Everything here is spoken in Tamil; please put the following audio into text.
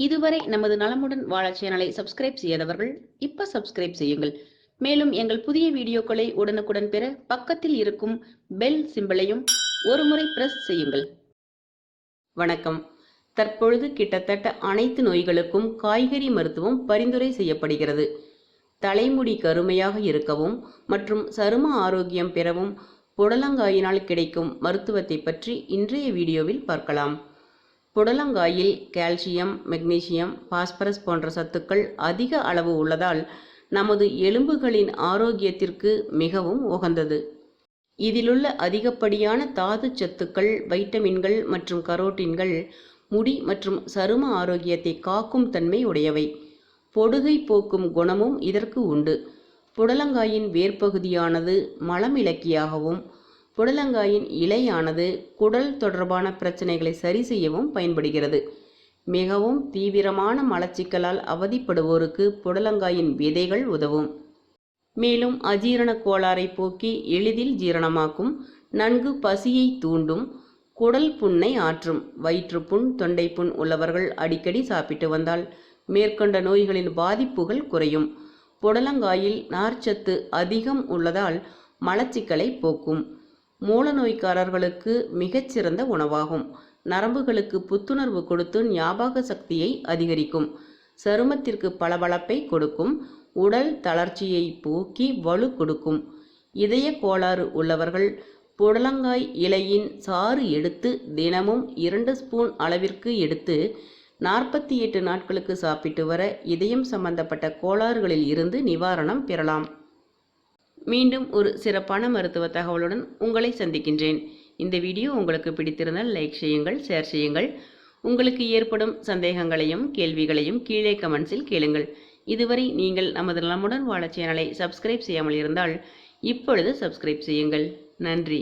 இதுவரை நமது நலமுடன் வாழ சேனலை சப்ஸ்கிரைப் செய்யாதவர்கள் இப்ப சப்ஸ்கிரைப் செய்யுங்கள். மேலும் எங்கள் புதிய வீடியோக்களை உடனுக்குடன் பெற பக்கத்தில் இருக்கும் பெல் சிம்பலையும் ஒருமுறை பிரஸ் செய்யுங்கள். வணக்கம். தற்பொழுது கிட்டத்தட்ட அனைத்து நோய்களுக்கும் காய்கறி மருத்துவம் பரிந்துரை செய்யப்படுகிறது. தலைமுடி கருமையாக இருக்கவும் மற்றும் சரும ஆரோக்கியம் பெறவும் புடலங்காயினால் கிடைக்கும் மருத்துவத்தை பற்றி இன்றைய வீடியோவில் பார்க்கலாம். புடலங்காயில் கால்சியம், மெக்னீசியம், பாஸ்பரஸ் போன்ற சத்துக்கள் அதிக அளவு உள்ளதால் நமது எலும்புகளின் ஆரோக்கியத்திற்கு மிகவும் உகந்தது. இதிலுள்ள அதிகப்படியான தாது சத்துக்கள், வைட்டமின்கள் மற்றும் கரோட்டின்கள் முடி மற்றும் சரும ஆரோக்கியத்தை காக்கும் தன்மை உடையவை. பொடுகை போக்கும் குணமும் இதற்கு உண்டு. புடலங்காயின் வேர்ப்பகுதியானது மலமிளக்கியாகவும் புடலங்காயின் இலையானது குடல் தொடர்பான பிரச்சனைகளை சரி செய்யவும் பயன்படுகிறது. மிகவும் தீவிரமான மலச்சிக்கலால் அவதிப்படுவோருக்கு புடலங்காயின் விதைகள் உதவும். மேலும் அஜீரண கோளாறை போக்கி எளிதில் ஜீரணமாக்கும், நன்கு பசியை தூண்டும், குடல் புண்ணை ஆற்றும். வயிற்றுப்புண், தொண்டைப்புண் உள்ளவர்கள் அடிக்கடி சாப்பிட்டு வந்தால் மேற்கொண்ட நோய்களின் பாதிப்புகள் குறையும். புடலங்காயில் நார்ச்சத்து அதிகம் உள்ளதால் மலச்சிக்கலை போக்கும். மூலநோய்க்காரர்களுக்கு மிகச்சிறந்த உணவாகும். நரம்புகளுக்கு புத்துணர்வு கொடுத்து ஞாபக சக்தியை அதிகரிக்கும். சருமத்திற்கு பளபளப்பை கொடுக்கும். உடல் தளர்ச்சியை போக்கி வலு கொடுக்கும். இதய கோளாறு உள்ளவர்கள் புடலங்காய் இலையின் சாறு எடுத்து தினமும் 2 ஸ்பூன் அளவிற்கு எடுத்து 48 நாட்களுக்கு சாப்பிட்டு வர இதயம் சம்பந்தப்பட்ட கோளாறுகளில் இருந்து நிவாரணம் பெறலாம். மீண்டும் ஒரு சிறப்பான மருத்துவ தகவலுடன் உங்களை சந்திக்கின்றேன். இந்த வீடியோ உங்களுக்கு பிடித்திருந்தால் லைக் செய்யுங்கள், ஷேர் செய்யுங்கள். உங்களுக்கு ஏற்படும் சந்தேகங்களையும் கேள்விகளையும் கீழே கமெண்ட்ஸில் கேளுங்கள். இதுவரை நீங்கள் நமது நலமுடன் வாழ சேனலை சப்ஸ்கிரைப் செய்யாமல் இருந்தால் இப்பொழுது சப்ஸ்கிரைப் செய்யுங்கள். நன்றி.